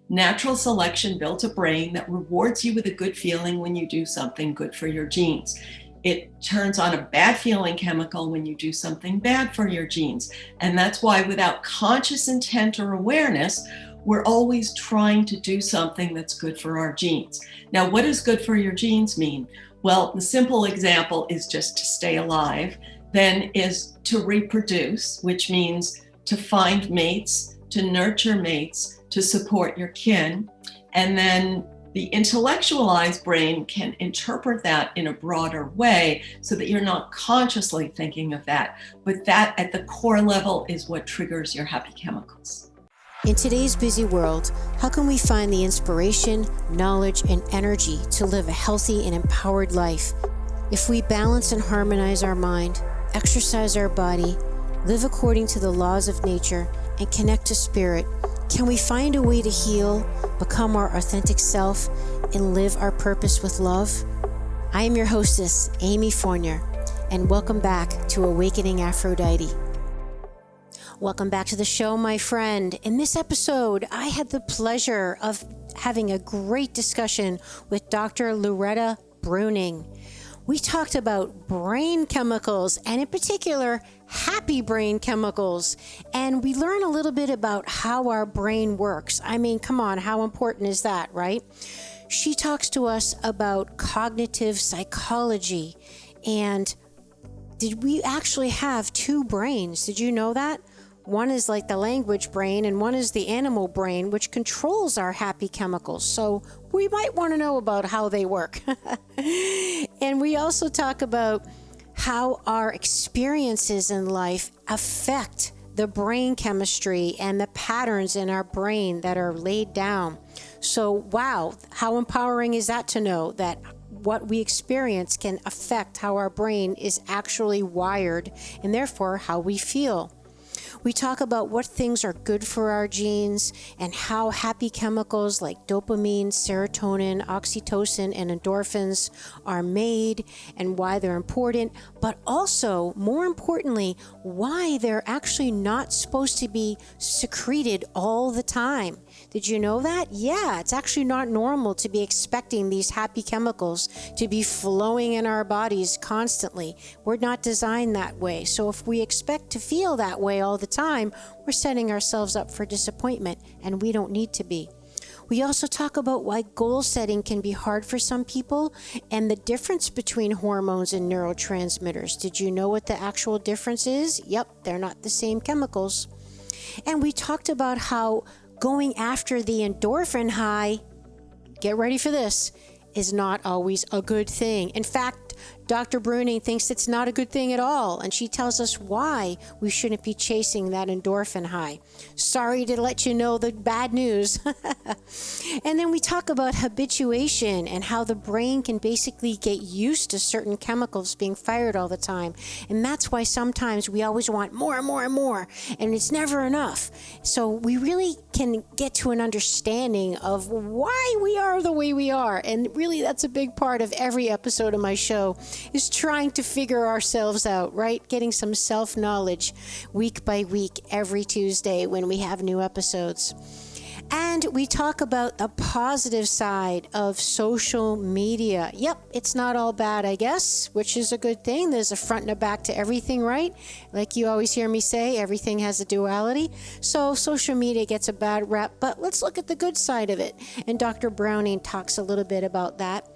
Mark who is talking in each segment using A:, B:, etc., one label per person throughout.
A: Natural selection built a brain that rewards you with a good feeling when you do something good for your genes. It turns on a bad feeling chemical when you do something bad for your genes. And that's why, without conscious intent or awareness, we're always trying to do something that's good for our genes. Now, what does good for your genes mean? Well, the simple example is just to stay alive, then is to reproduce, which means to find mates, to nurture mates, to support your kin. And then the intellectualized brain can interpret that in a broader way so that you're not consciously thinking of that. But that at the core level is what triggers your happy chemicals.
B: In today's busy world, how can we find the inspiration, knowledge, and energy to live a healthy and empowered life? If we balance and harmonize our mind, exercise our body, live according to the laws of nature, and connect to spirit, can we find a way to heal, become our authentic self, and live our purpose with love? I am your hostess, Amy Fournier, and welcome back to Awakening Aphrodite. Welcome back to the show, my friend. In this episode, I had the pleasure of having a great discussion with Dr. Loretta Breuning. We talked about brain chemicals, and in particular, happy brain chemicals. And we learn a little bit about how our brain works. I mean, come on, how important is that, right? She talks to us about cognitive psychology. And did we actually have two brains? Did you know that? One is like the language brain, and one is the animal brain, which controls our happy chemicals. So we might want to know about how they work. And we also talk about how our experiences in life affect the brain chemistry and the patterns in our brain that are laid down. So, wow, how empowering is that to know that what we experience can affect how our brain is actually wired and therefore how we feel. We talk about what things are good for our genes and how happy chemicals like dopamine, serotonin, oxytocin, and endorphins are made and why they're important, but also, more importantly, why they're actually not supposed to be secreted all the time. Did you know that? Yeah, it's actually not normal to be expecting these happy chemicals to be flowing in our bodies constantly. We're not designed that way. So if we expect to feel that way all the time, we're setting ourselves up for disappointment, and we don't need to be. We also talk about why goal setting can be hard for some people and the difference between hormones and neurotransmitters. Did you know what the actual difference is? Yep, they're not the same chemicals. And we talked about how going after the endorphin high, get ready for this, is not always a good thing. In fact, Dr. Breuning thinks it's not a good thing at all, and she tells us why we shouldn't be chasing that endorphin high. Sorry to let you know the bad news. And then we talk about habituation and how the brain can basically get used to certain chemicals being fired all the time. And that's why sometimes we always want more and more and more, and it's never enough. So we really can get to an understanding of why we are the way we are. And really, that's a big part of every episode of my show, is trying to figure ourselves out, right? Getting some self-knowledge week by week, every Tuesday when we have new episodes. And we talk about the positive side of social media. Yep, it's not all bad, I guess, which is a good thing. There's a front and a back to everything, right? Like you always hear me say, everything has a duality. So social media gets a bad rep, but let's look at the good side of it. And Dr. Breuning talks a little bit about that.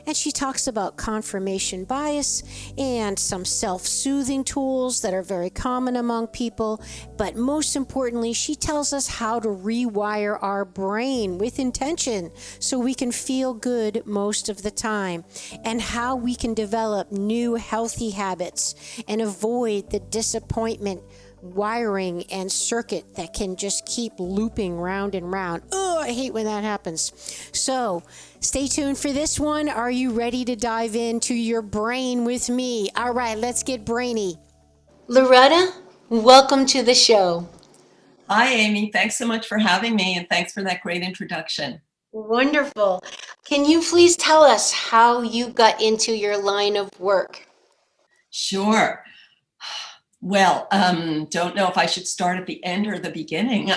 B: And she talks about confirmation bias and some self-soothing tools that are very common among people. But most importantly, she tells us how to rewire our brain with intention so we can feel good most of the time, and how we can develop new healthy habits and avoid the disappointment wiring and circuit that can just keep looping round and round. Oh, I hate when that happens. So stay tuned for this one. Are you ready to dive into your brain with me? All right, let's get brainy. Loretta, welcome to the show.
A: Hi, Amy. Thanks so much for having me, and thanks for that great introduction.
B: Wonderful. Can you please tell us how you got into your line of work?
A: Sure. Well, don't know if I should start at the end or the beginning.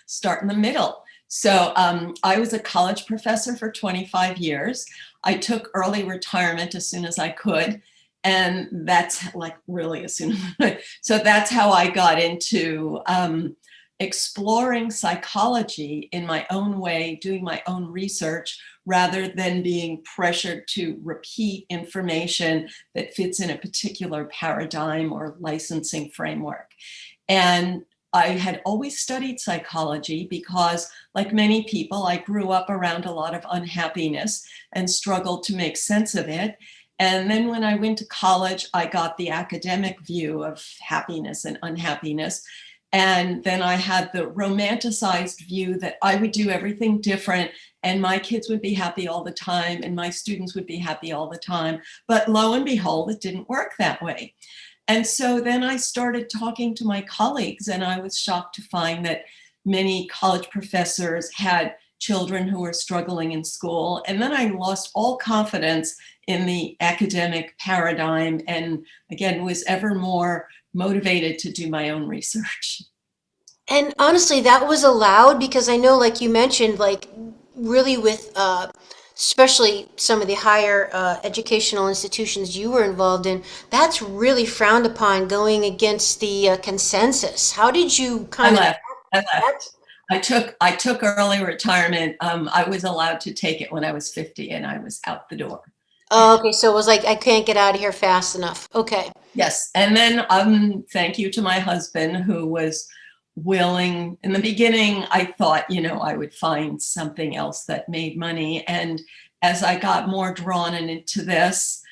A: Start in the middle. So I was a college professor for 25 years. I took early retirement as soon as I could. And that's like really as soon as I could. So that's how I got into exploring psychology in my own way, doing my own research, rather than being pressured to repeat information that fits in a particular paradigm or licensing framework. And I had always studied psychology because, like many people, I grew up around a lot of unhappiness and struggled to make sense of it. And then when I went to college, I got the academic view of happiness and unhappiness. And then I had the romanticized view that I would do everything different and my kids would be happy all the time and my students would be happy all the time. But lo and behold, it didn't work that way. And so then I started talking to my colleagues, and I was shocked to find that many college professors had children who were struggling in school. And then I lost all confidence in the academic paradigm and, again, was ever more motivated to do my own research.
B: And honestly, that was allowed because I know, like you mentioned, like really with especially some of the higher educational institutions you were involved in, that's really frowned upon going against the consensus. How did you
A: I
B: kind of?
A: left. I left.
B: That's,
A: I took early retirement. I was allowed to take it when I was 50, and I was out the door.
B: oh, okay, so it was like I can't get out of here fast enough. Okay.
A: Yes. And then thank you to my husband, who was willing. In the beginning, I thought, I would find something else that made money. And as I got more drawn into this,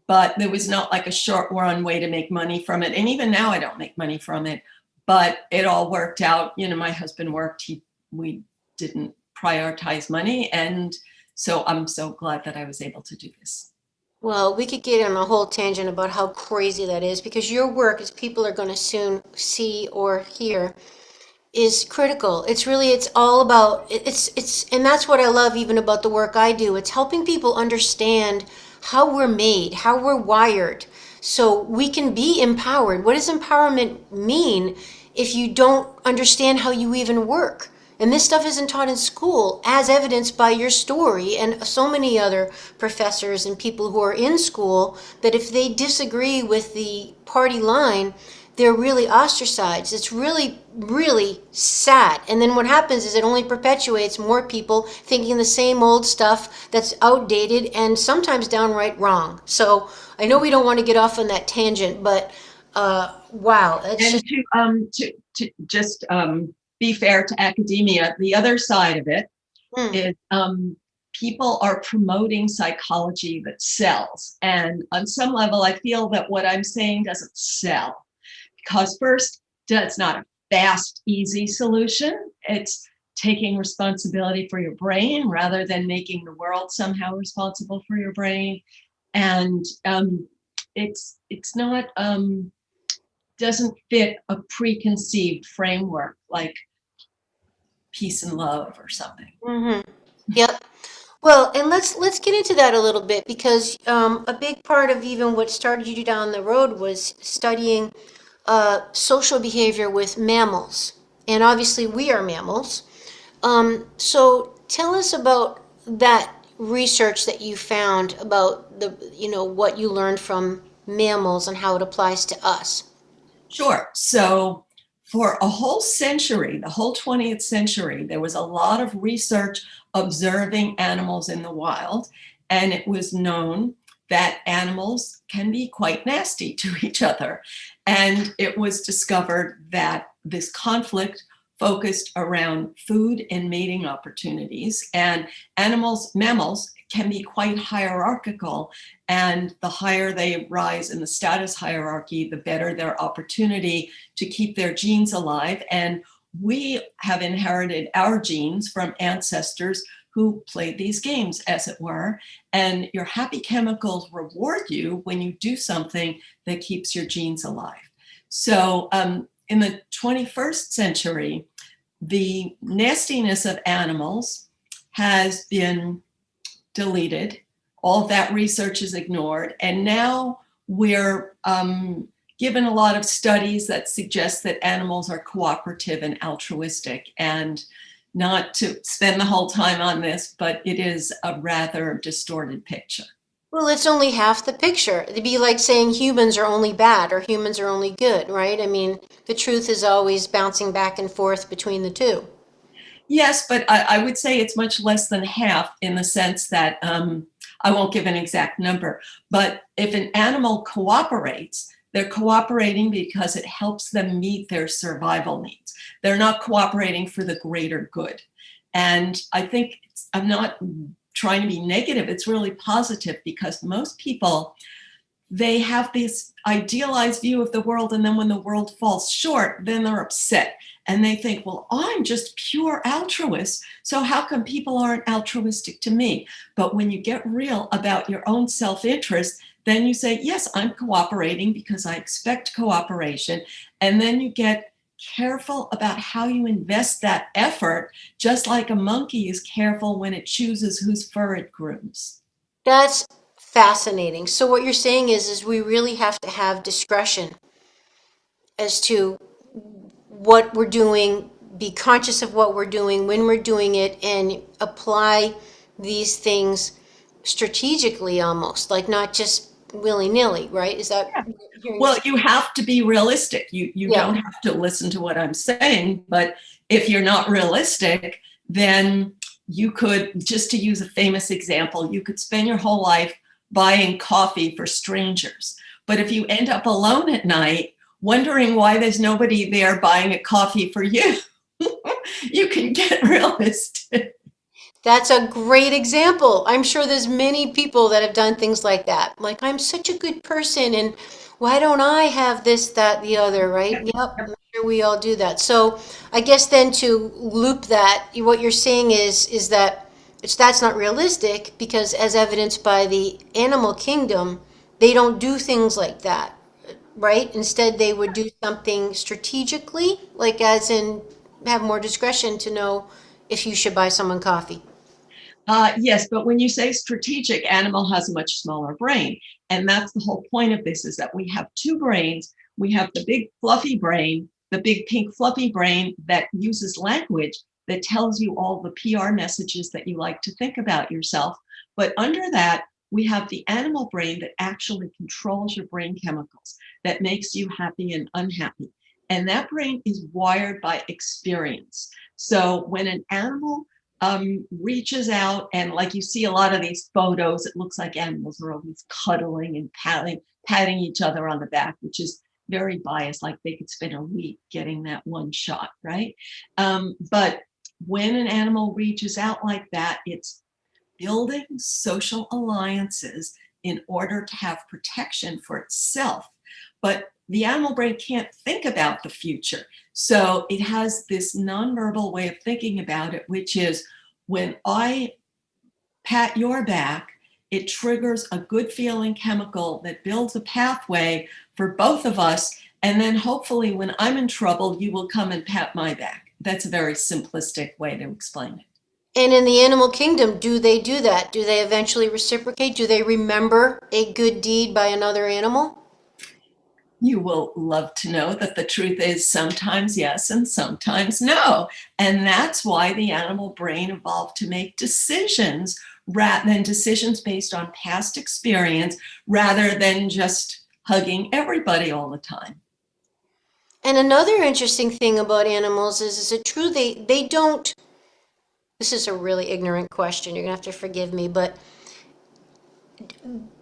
A: but there was not like a short run way to make money from it. And even now I don't make money from it, but it all worked out. My husband worked, we didn't prioritize money. And so I'm so glad that I was able to do this.
B: Well, we could get on a whole tangent about how crazy that is because your work, as people are going to soon see or hear, is critical. It's all about and that's what I love even about the work I do. It's helping people understand how we're made, how we're wired, so we can be empowered. What does empowerment mean if you don't understand how you even work? And this stuff isn't taught in school, as evidenced by your story and so many other professors and people who are in school, that if they disagree with the party line, they're really ostracized. It's really, really sad. And then what happens is it only perpetuates more people thinking the same old stuff that's outdated and sometimes downright wrong. So I know we don't want to get off on that tangent, but wow.
A: And to just be fair to academia, the other side of it is people are promoting psychology that sells. And on some level, I feel that what I'm saying doesn't sell. Because first, it's not a fast, easy solution. It's taking responsibility for your brain rather than making the world somehow responsible for your brain. And it's not, doesn't fit a preconceived framework like peace and love or something.
B: Mm-hmm. Yep. Well, and let's get into that a little bit because a big part of even what started you down the road was studying social behavior with mammals, and obviously we are mammals. So tell us about that research that you found about what you learned from mammals and how it applies to us.
A: Sure. So for a whole century, the whole 20th century, there was a lot of research observing animals in the wild, and it was known that animals can be quite nasty to each other. And it was discovered that this conflict focused around food and mating opportunities, and mammals can be quite hierarchical, and the higher they rise in the status hierarchy, the better their opportunity to keep their genes alive. And we have inherited our genes from ancestors who played these games, as it were, and your happy chemicals reward you when you do something that keeps your genes alive. So in the 21st century, the nastiness of animals has been deleted. All of that research is ignored. And now we're given a lot of studies that suggest that animals are cooperative and altruistic. And not to spend the whole time on this, but it is a rather distorted picture.
B: Well, it's only half the picture. It'd be like saying humans are only bad or humans are only good, right? I mean, the truth is always bouncing back and forth between the two.
A: Yes, but I would say it's much less than half in the sense that I won't give an exact number, but if an animal cooperates, they're cooperating because it helps them meet their survival needs. They're not cooperating for the greater good. And I think I'm not trying to be negative, it's really positive, because most people, they have this idealized view of the world, and then when the world falls short, then they're upset. And they think, well, I'm just pure altruist, so how come people aren't altruistic to me? But when you get real about your own self-interest, then you say, yes, I'm cooperating because I expect cooperation. And then you get careful about how you invest that effort, just like a monkey is careful when it chooses whose fur it grooms.
B: That's fascinating. So what you're saying is we really have to have discretion as to what we're doing, be conscious of what we're doing, when we're doing it, and apply these things strategically almost, like not just willy-nilly, right? Is that
A: Yeah.
B: hearing?
A: Well, you have to be realistic. You
B: Yeah.
A: don't have to listen to what I'm saying, but if you're not realistic, then you could, just to use a famous example, you could spend your whole life buying coffee for strangers. But if you end up alone at night, wondering why there's nobody there buying a coffee for you, you can get realistic.
B: That's a great example. I'm sure there's many people that have done things like that. Like, I'm such a good person, and why don't I have this, that, the other, right? Yep, I'm sure we all do that. So I guess then to loop that, what you're saying is that that's not realistic because, as evidenced by the animal kingdom, they don't do things like that, right? Instead, they would do something strategically, like as in have more discretion to know if you should buy someone coffee.
A: Yes, but when you say strategic, animal has a much smaller brain. And that's the whole point of this, is that we have two brains. We have the big fluffy brain, the big pink fluffy brain that uses language, that tells you all the PR messages that you like to think about yourself. But under that, we have the animal brain that actually controls your brain chemicals, that makes you happy and unhappy. And that brain is wired by experience. So when an animal reaches out, and like you see a lot of these photos, it looks like animals are always cuddling and patting each other on the back, which is very biased, like they could spend a week getting that one shot, right? But when an animal reaches out like that, it's building social alliances in order to have protection for itself. But the animal brain can't think about the future. So it has this nonverbal way of thinking about it, which is, when I pat your back, it triggers a good feeling chemical that builds a pathway for both of us. And then hopefully when I'm in trouble, you will come and pat my back. That's a very simplistic way to explain it.
B: And in the animal kingdom, do they do that? Do they eventually reciprocate? Do they remember a good deed by another animal?
A: You will love to know that the truth is sometimes yes and sometimes no. And that's why the animal brain evolved to make decisions rather than decisions based on past experience, rather than just hugging everybody all the time.
B: And another interesting thing about animals is it true they don't, this is a really ignorant question, you're gonna have to forgive me, but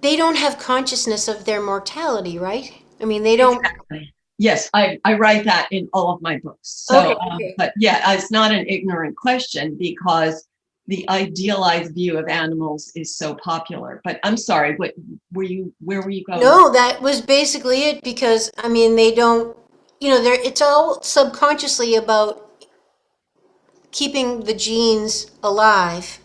B: they don't have consciousness of their mortality, right? I mean, they don't.
A: Exactly. Yes, I write that in all of my books. So,
B: Okay.
A: but yeah, it's not an ignorant question, because the idealized view of animals is so popular. But I'm sorry, where were you going?
B: No, that was basically it because I mean they don't, it's all subconsciously about keeping the genes alive.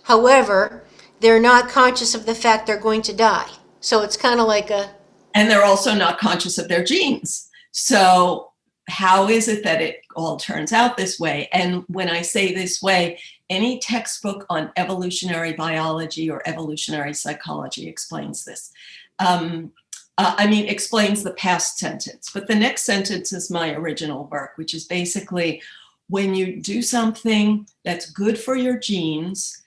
B: However, they're not conscious of the fact they're going to die. So it's kind of like a.
A: And they're also not conscious of their genes. So how is it that it all turns out this way? And when I say this way, any textbook on evolutionary biology or evolutionary psychology explains this. Explains the past sentence. But the next sentence is my original work, which is basically, when you do something that's good for your genes,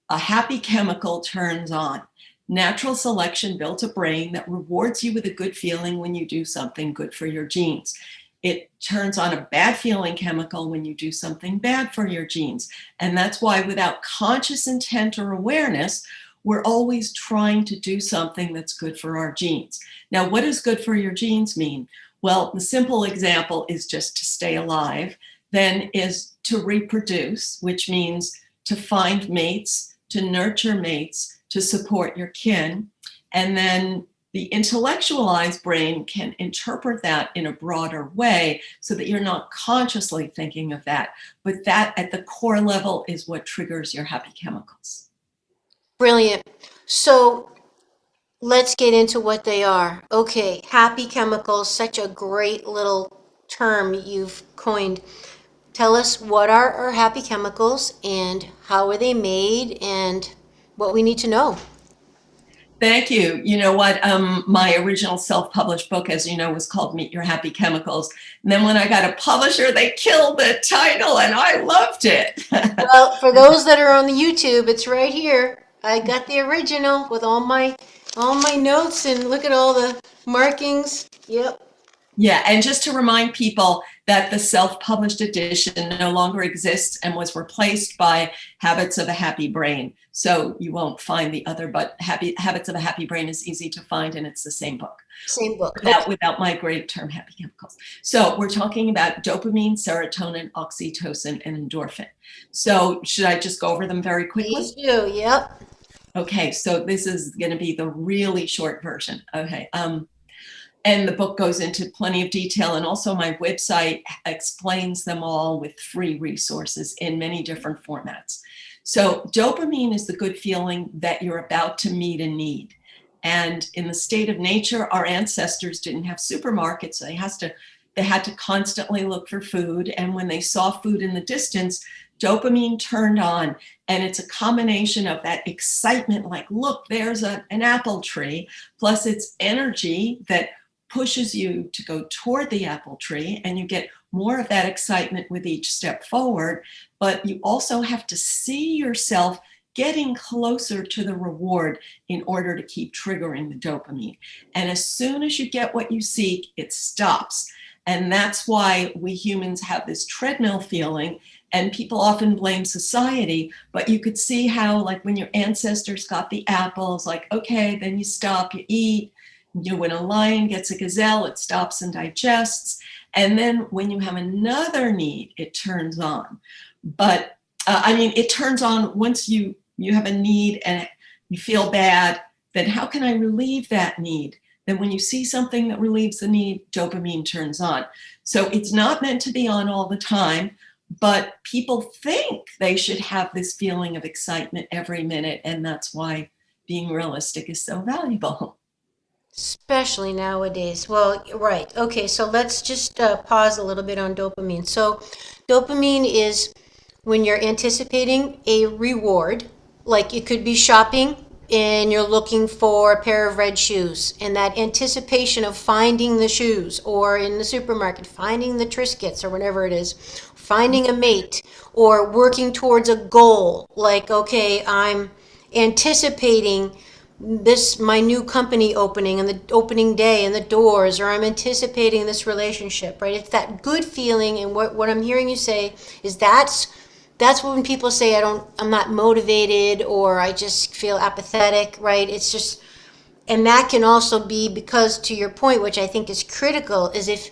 A: a happy chemical turns on. Natural selection built a brain that rewards you with a good feeling when you do something good for your genes. It turns on a bad feeling chemical when you do something bad for your genes. And that's why, without conscious intent or awareness, we're always trying to do something that's good for our genes. Now, what does good for your genes mean? Well, the simple example is just to stay alive, then is to reproduce, which means to find mates, to nurture mates, to support your kin. And then the intellectualized brain can interpret that in a broader way so that you're not consciously thinking of that. But that at the core level is what triggers your happy chemicals.
B: Brilliant. So let's get into what they are. Okay, happy chemicals, such a great little term you've coined. Tell us, what are our happy chemicals and how are they made and what we need to know?
A: Thank you. You know what? My original self-published book, as you know, was called Meet Your Happy Chemicals. And then when I got a publisher, they killed the title and I loved it.
B: Well, for those that are on the YouTube, it's right here. I got the original with all my notes, and look at all the markings. Yep.
A: Yeah, and just to remind people that the self-published edition no longer exists and was replaced by Habits of a Happy Brain. So you won't find the other, but Habits of a Happy Brain is easy to find, and it's the same book.
B: Same book.
A: Without my great term, happy chemicals. So we're talking about dopamine, serotonin, oxytocin, and endorphin. So should I just go over them very quickly?
B: Please do, yep.
A: Okay, so this is going to be the really short version. Okay. And the book goes into plenty of detail, and also my website explains them all with free resources in many different formats. So dopamine is the good feeling that you're about to meet a need. And in the state of nature, our ancestors didn't have supermarkets, so they had to constantly look for food. And when they saw food in the distance, dopamine turned on. And it's a combination of that excitement, like, look, there's an apple tree, plus it's energy that pushes you to go toward the apple tree, and you get more of that excitement with each step forward. But you also have to see yourself getting closer to the reward in order to keep triggering the dopamine. And as soon as you get what you seek, it stops. And that's why we humans have this treadmill feeling, and people often blame society, but you could see how, like, when your ancestors got the apples, like, okay, then you stop, you eat. You know, when a lion gets a gazelle, it stops and digests. And then when you have another need, it turns on. But it turns on once you have a need and you feel bad, then how can I relieve that need? Then when you see something that relieves the need, dopamine turns on. So it's not meant to be on all the time, but people think they should have this feeling of excitement every minute. And that's why being realistic is so valuable.
B: Especially nowadays. Well, right. Okay, so let's just pause a little bit on dopamine. So dopamine is when you're anticipating a reward, like it could be shopping and you're looking for a pair of red shoes, and that anticipation of finding the shoes, or in the supermarket, finding the Triscuits or whatever it is, finding a mate, or working towards a goal, like, okay, I'm anticipating my new company opening and the opening day and the doors, or I'm anticipating this relationship, right? It's that good feeling. And what I'm hearing you say is that's when people say I'm not motivated, or I just feel apathetic, right? It's just, and that can also be because, to your point, which I think is critical, is if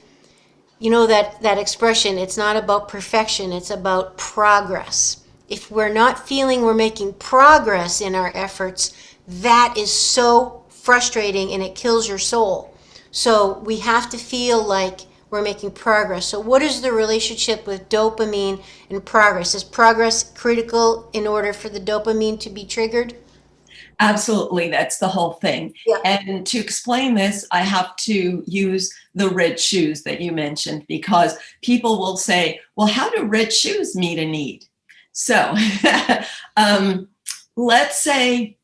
B: you know that expression, it's not about perfection, it's about progress. If we're not feeling we're making progress in our efforts, that is so frustrating and it kills your soul. So we have to feel like we're making progress. So what is the relationship with dopamine and progress? Is progress critical in order for the dopamine to be triggered?
A: Absolutely, that's the whole thing.
B: Yeah.
A: And to explain this, I have to use the red shoes that you mentioned, because people will say, well, how do red shoes meet a need? So let's say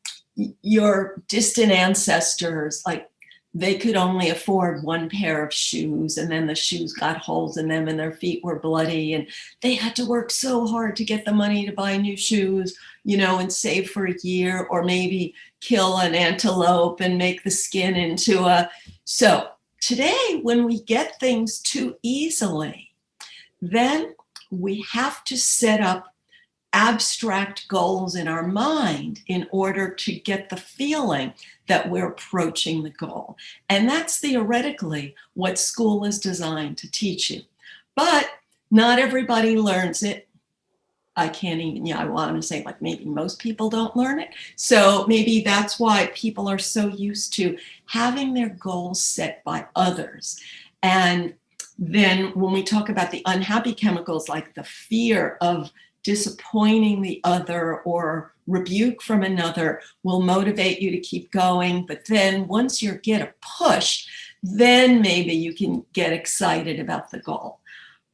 A: your distant ancestors, like, they could only afford one pair of shoes, and then the shoes got holes in them and their feet were bloody, and they had to work so hard to get the money to buy new shoes, and save for a year, or maybe kill an antelope and make the skin into a. So today, when we get things too easily, then we have to set up abstract goals in our mind in order to get the feeling that we're approaching the goal. And that's theoretically what school is designed to teach you. But not everybody learns it. I want to say, like, maybe most people don't learn it. So maybe that's why people are so used to having their goals set by others. And then when we talk about the unhappy chemicals, like the fear of disappointing the other or rebuke from another will motivate you to keep going. But then once you get a push, then maybe you can get excited about the goal.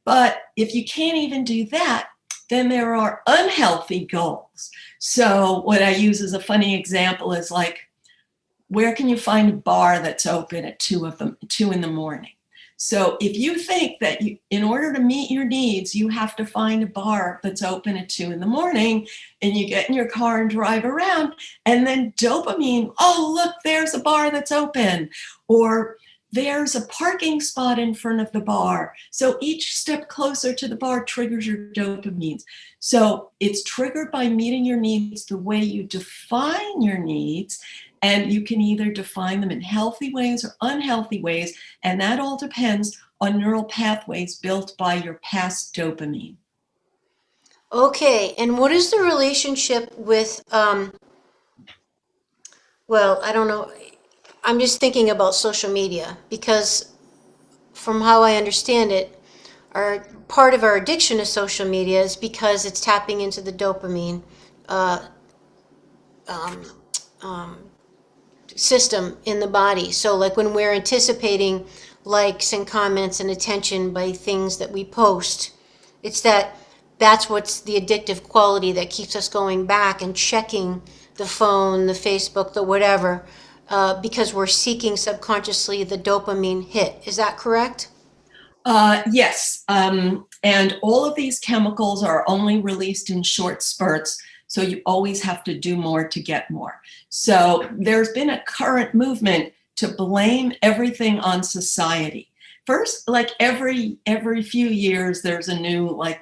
A: But if you can't even do that, then there are unhealthy goals. So what I use as a funny example is, like, where can you find a bar that's open at 2 in the morning? So if you think that in order to meet your needs, you have to find a bar that's open at 2 in the morning, and you get in your car and drive around, and then dopamine, oh, look, there's a bar that's open, or there's a parking spot in front of the bar. So each step closer to the bar triggers your dopamines. So it's triggered by meeting your needs the way you define your needs. And you can either define them in healthy ways or unhealthy ways. And that all depends on neural pathways built by your past dopamine.
B: Okay, and what is the relationship with, I don't know, I'm just thinking about social media, because from how I understand it, part of our addiction to social media is because it's tapping into the dopamine system in the body. So like when we're anticipating likes and comments and attention by things that we post, that's what's the addictive quality that keeps us going back and checking the phone, the Facebook, the whatever, because we're seeking subconsciously the dopamine hit. Is that correct?
A: Yes. And all of these chemicals are only released in short spurts. So you always have to do more to get more. So there's been a current movement to blame everything on society. First, like every few years, there's a new, like,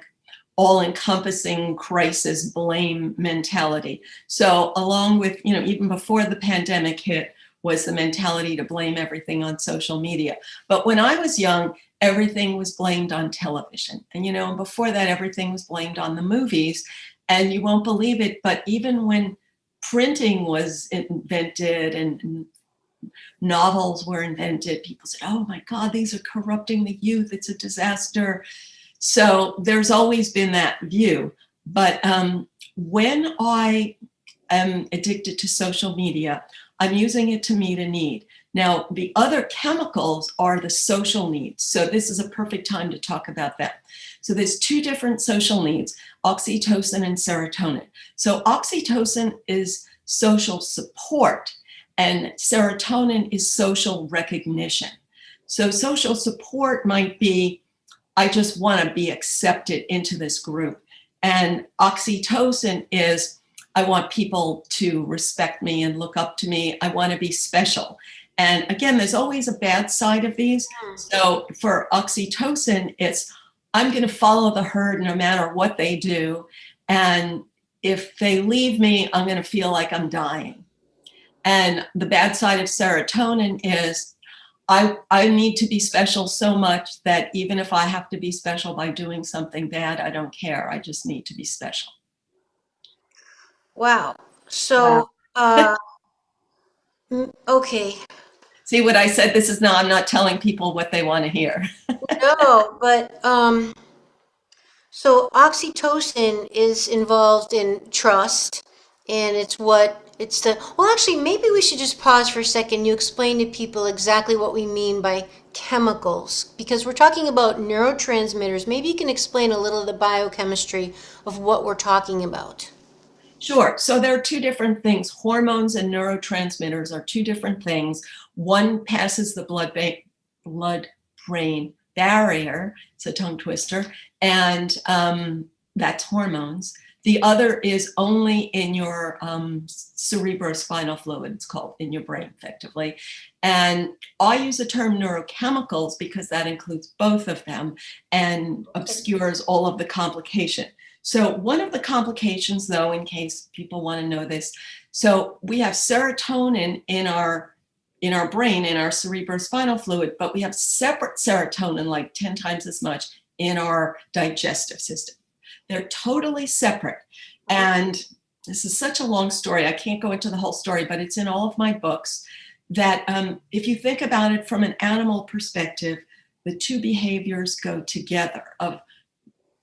A: all-encompassing crisis blame mentality. So along with, even before the pandemic hit, was the mentality to blame everything on social media. But when I was young, everything was blamed on television. And before that, everything was blamed on the movies. And you won't believe it, but even when printing was invented and novels were invented, people said, oh my God, these are corrupting the youth. It's a disaster. So there's always been that view. But when I am addicted to social media, I'm using it to meet a need. Now, the other chemicals are the social needs. So this is a perfect time to talk about that. So there's 2 different social needs, oxytocin and serotonin. So oxytocin is social support, and serotonin is social recognition. So social support might be, I just want to be accepted into this group. And oxytocin is, I want people to respect me and look up to me. I want to be special. And again, there's always a bad side of these. So for oxytocin, it's, I'm going to follow the herd no matter what they do. And if they leave me, I'm going to feel like I'm dying. And the bad side of serotonin is, I need to be special so much that even if I have to be special by doing something bad, I don't care. I just need to be special.
B: Wow. So, okay.
A: See what I said? I'm not telling people what they want to hear.
B: No, but so oxytocin is involved in trust, and actually, maybe we should just pause for a second. You explain to people exactly what we mean by chemicals, because we're talking about neurotransmitters. Maybe you can explain a little of the biochemistry of what we're talking about.
A: Sure. So there are two different things. Hormones and neurotransmitters are two different things. One passes the blood-brain barrier. It's a tongue twister. And that's hormones. The other is only in your cerebrospinal fluid, it's called, in your brain, effectively. And I use the term neurochemicals because that includes both of them and obscures all of the complication. So one of the complications, though, in case people want to know this, so we have serotonin in our brain, in our cerebrospinal fluid, but we have separate serotonin, like 10 times as much, in our digestive system. They're totally separate. And this is such a long story. I can't go into the whole story, but it's in all of my books, that if you think about it from an animal perspective, the two behaviors go together.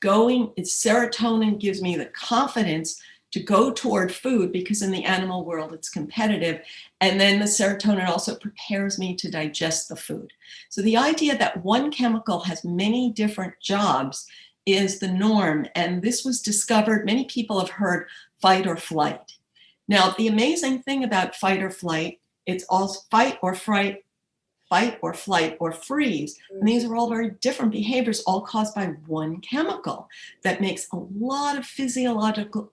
A: Serotonin gives me the confidence to go toward food, because in the animal world it's competitive, and then the serotonin also prepares me to digest the food. So the idea that one chemical has many different jobs is the norm, and this was discovered. Many people have heard fight or flight. Now, the amazing thing about fight or flight, it's all fight or fright, fight or flight or freeze. And these are all very different behaviors, all caused by one chemical that makes a lot of physiological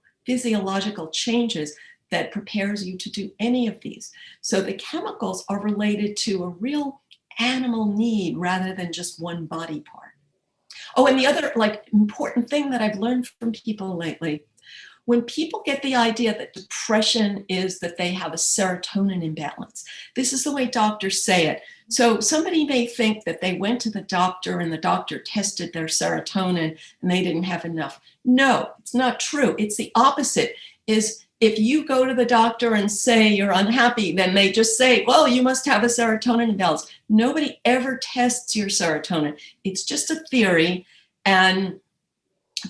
A: changes that prepares you to do any of these. So the chemicals are related to a real animal need rather than just one body part. Oh, and the other important thing that I've learned from people lately, when people get the idea that depression is that they have a serotonin imbalance, this is the way doctors say it. So somebody may think that they went to the doctor and the doctor tested their serotonin and they didn't have enough. No, it's not true. It's the opposite. Is if you go to the doctor and say you're unhappy, then they just say, well, you must have a serotonin imbalance. Nobody ever tests your serotonin. It's just a theory. And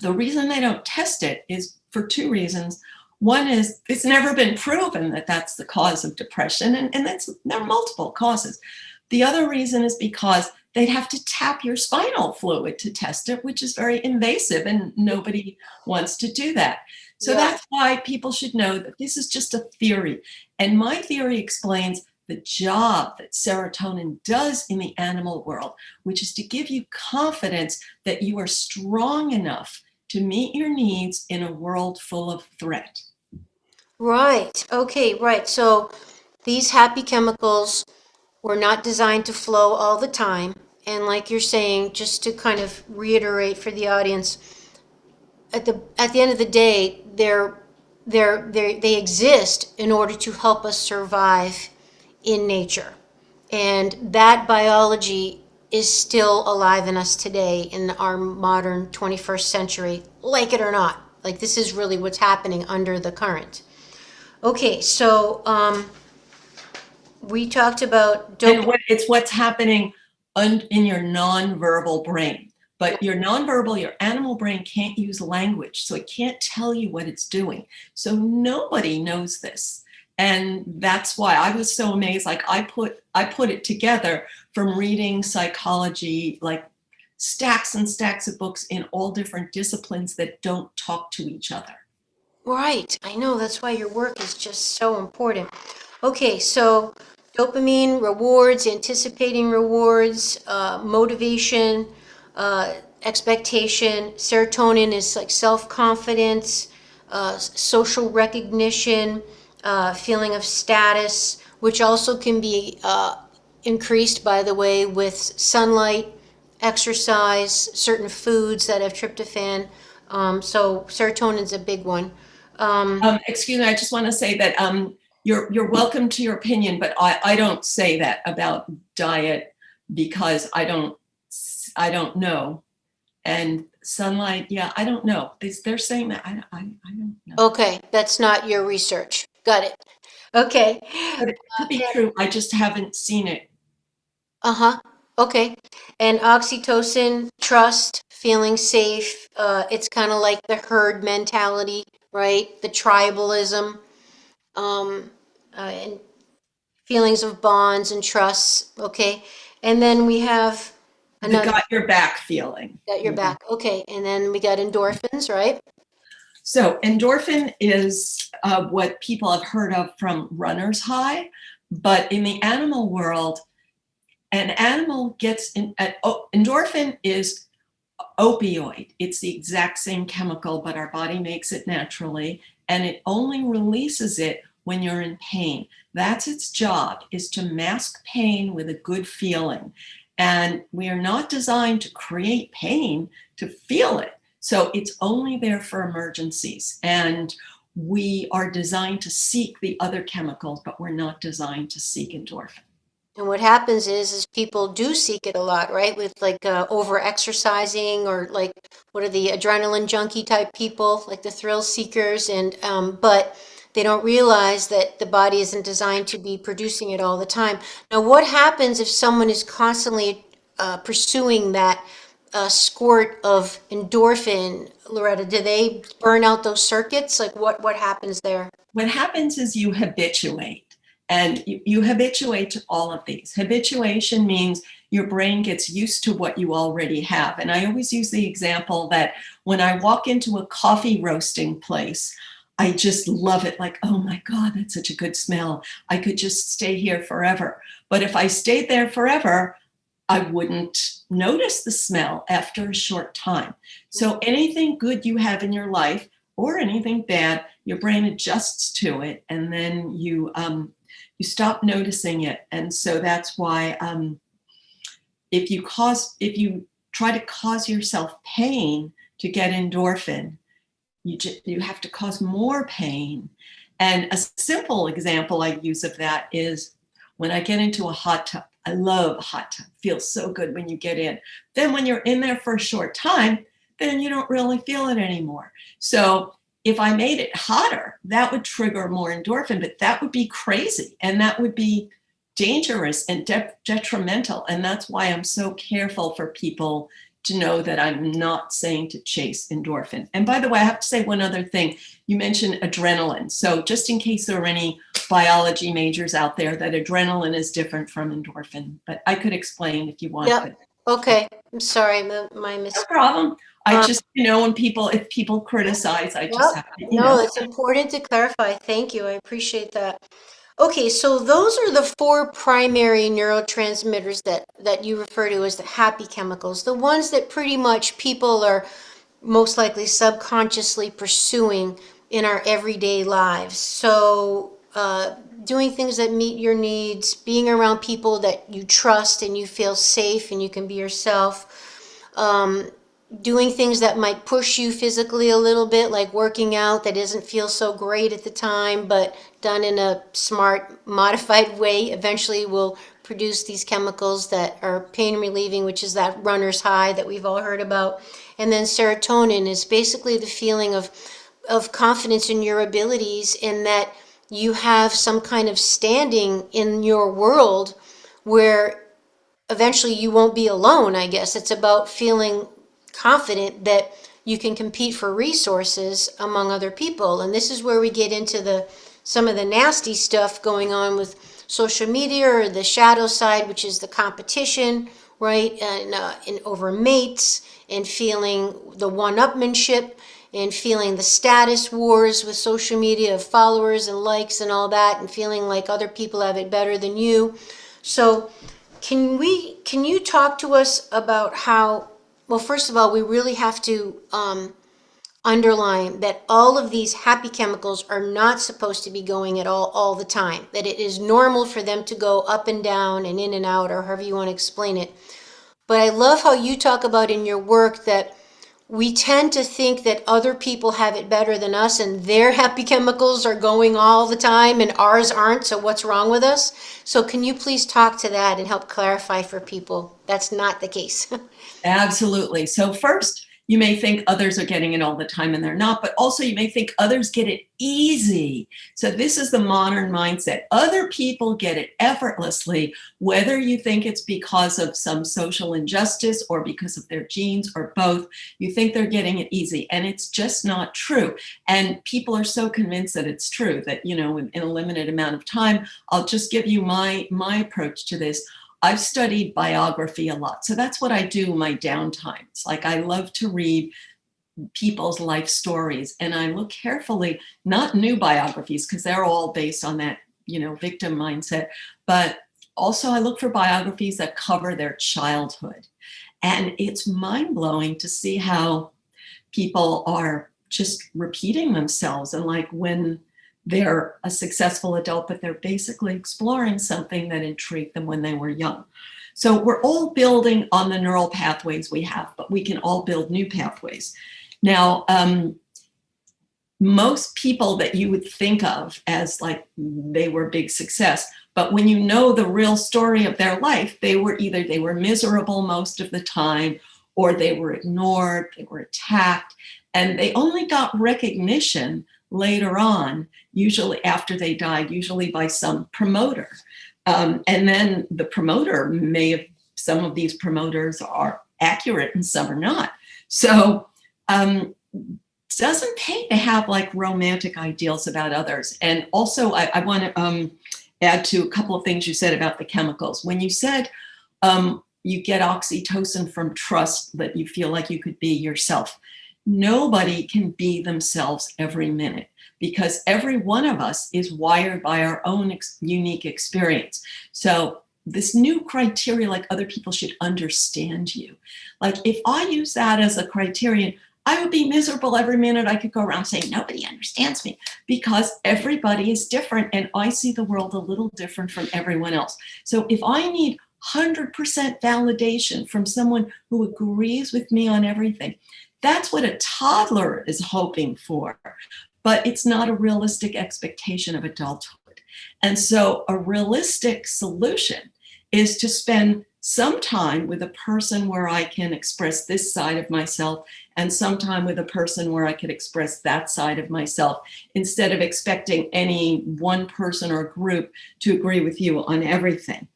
A: the reason they don't test it is for two reasons. One is it's never been proven that that's the cause of depression, and there are multiple causes. The other reason is because they'd have to tap your spinal fluid to test it, which is very invasive, and nobody wants to do that. So that's why people should know that this is just a theory. And my theory explains the job that serotonin does in the animal world, which is to give you confidence that you are strong enough to meet your needs in a world full of threat.
B: Right. Okay, right. So these happy chemicals were not designed to flow all the time. And like you're saying, just to kind of reiterate for the audience, at the end of the day, they exist in order to help us survive in nature. And that biology is still alive in us today in our modern 21st century, like it or not. Like, this is really what's happening under the current. Okay, so we talked about dopamine.
A: It's what's happening in your nonverbal brain. But your animal brain can't use language, so it can't tell you what it's doing. So nobody knows this. And that's why I was so amazed. Like, I put it together from reading psychology, like stacks and stacks of books in all different disciplines that don't talk to each other.
B: Right, I know, that's why your work is just so important. Okay, so dopamine, rewards, anticipating rewards, motivation, expectation. Serotonin is like self-confidence, social recognition, feeling of status, which also can be increased, by the way, with sunlight, exercise, certain foods that have tryptophan. So serotonin's a big one.
A: Excuse me, I just want to say that you're welcome to your opinion, but I don't say that about diet because I don't know. And sunlight, yeah, I don't know. They're saying that I don't know.
B: Okay, that's not your research. Got it. Okay.
A: But it could be true. I just haven't seen it.
B: Uh-huh. Okay. And oxytocin, trust, feeling safe. It's kind of like the herd mentality, right? The tribalism, and feelings of bonds and trusts. Okay. And then we have
A: The got your back feeling.
B: got your back. Okay. And then we got endorphins, right?
A: So endorphin is what people have heard of from runner's high, but in the animal world, an animal gets endorphin is opioid. It's the exact same chemical, but our body makes it naturally, and it only releases it when you're in pain. That's its job, is to mask pain with a good feeling. And we are not designed to create pain, to feel it. So it's only there for emergencies. And we are designed to seek the other chemicals, but we're not designed to seek endorphin.
B: And what happens is people do seek it a lot, right? With like over exercising, or like, what are the adrenaline junkie type people, like the thrill seekers, and but they don't realize that the body isn't designed to be producing it all the time. Now, what happens if someone is constantly pursuing that squirt of endorphin, Loretta? Do they burn out those circuits? Like, what happens there?
A: What happens is you habituate. And you habituate to all of these. Habituation means your brain gets used to what you already have. And I always use the example that when I walk into a coffee roasting place, I just love it. Like, oh my God, that's such a good smell. I could just stay here forever. But if I stayed there forever, I wouldn't notice the smell after a short time. So anything good you have in your life or anything bad, your brain adjusts to it, and then you stop noticing it. And so that's why if you try to cause yourself pain to get endorphin, you have to cause more pain. And a simple example I use of that is when I get into a hot tub. I love a hot tub. Feels so good when you get in. Then when you're in there for a short time, then you don't really feel it anymore. So if I made it hotter, that would trigger more endorphin, but that would be crazy, and that would be dangerous and detrimental. And that's why I'm so careful for people to know that I'm not saying to chase endorphin. And by the way, I have to say one other thing. You mentioned adrenaline. So just in case there are any biology majors out there, that adrenaline is different from endorphin, but I could explain if you want.
B: Yep. Okay. I'm sorry, my
A: No problem. I just, when if people criticize, I just have to,
B: No, it's important to clarify. Thank you. I appreciate that. Okay, so those are the four primary neurotransmitters that you refer to as the happy chemicals, the ones that pretty much people are most likely subconsciously pursuing in our everyday lives. So doing things that meet your needs, being around people that you trust and you feel safe and you can be yourself, doing things that might push you physically a little bit, like working out that doesn't feel so great at the time, but done in a smart, modified way eventually will produce these chemicals that are pain relieving, which is that runner's high that we've all heard about. And then serotonin is basically the feeling of confidence in your abilities, and that you have some kind of standing in your world where eventually you won't be alone, I guess. It's about feeling confident that you can compete for resources among other people. And this is where we get into some of the nasty stuff going on with social media, or the shadow side, which is the competition, right? And over mates, and feeling the one-upmanship, and feeling the status wars with social media of followers and likes and all that, and feeling like other people have it better than you. So can you talk to us about how, well, first of all, we really have to underline that all of these happy chemicals are not supposed to be going at all the time, that it is normal for them to go up and down and in and out, or however you want to explain it. But I love how you talk about in your work that we tend to think that other people have it better than us, and their happy chemicals are going all the time and ours aren't, so what's wrong with us? So can you please talk to that and help clarify for people that's not the case?
A: Absolutely. So first, you may think others are getting it all the time and they're not, but also you may think others get it easy. So this is the modern mindset. Other people get it effortlessly, whether you think it's because of some social injustice or because of their genes or both. You think they're getting it easy, and it's just not true. And people are so convinced that it's true that, in a limited amount of time. I'll just give you my approach to this. I've studied biography a lot. So that's what I do in my downtime. It's like I love to read people's life stories. And I look carefully, not new biographies, because they're all based on that, victim mindset, but also I look for biographies that cover their childhood. And it's mind-blowing to see how people are just repeating themselves. And like when they're a successful adult, but they're basically exploring something that intrigued them when they were young. So we're all building on the neural pathways we have, but we can all build new pathways. Now, most people that you would think of as like they were big success, but when you know the real story of their life, they were miserable most of the time, or they were ignored, they were attacked, and they only got recognition later on, usually after they died, usually by some promoter. And then the promoter some of these promoters are accurate and some are not. So it doesn't pay to have like romantic ideals about others. And also I want to add to a couple of things you said about the chemicals. When you said you get oxytocin from trust, that you feel like you could be yourself. Nobody can be themselves every minute, because every one of us is wired by our own unique experience. So this new criteria, like other people should understand you. Like if I use that as a criterion, I would be miserable every minute. I could go around saying nobody understands me, because everybody is different and I see the world a little different from everyone else. So if I need 100% validation from someone who agrees with me on everything, that's what a toddler is hoping for, but it's not a realistic expectation of adulthood. And so a realistic solution is to spend some time with a person where I can express this side of myself, and some time with a person where I could express that side of myself, instead of expecting any one person or group to agree with you on everything.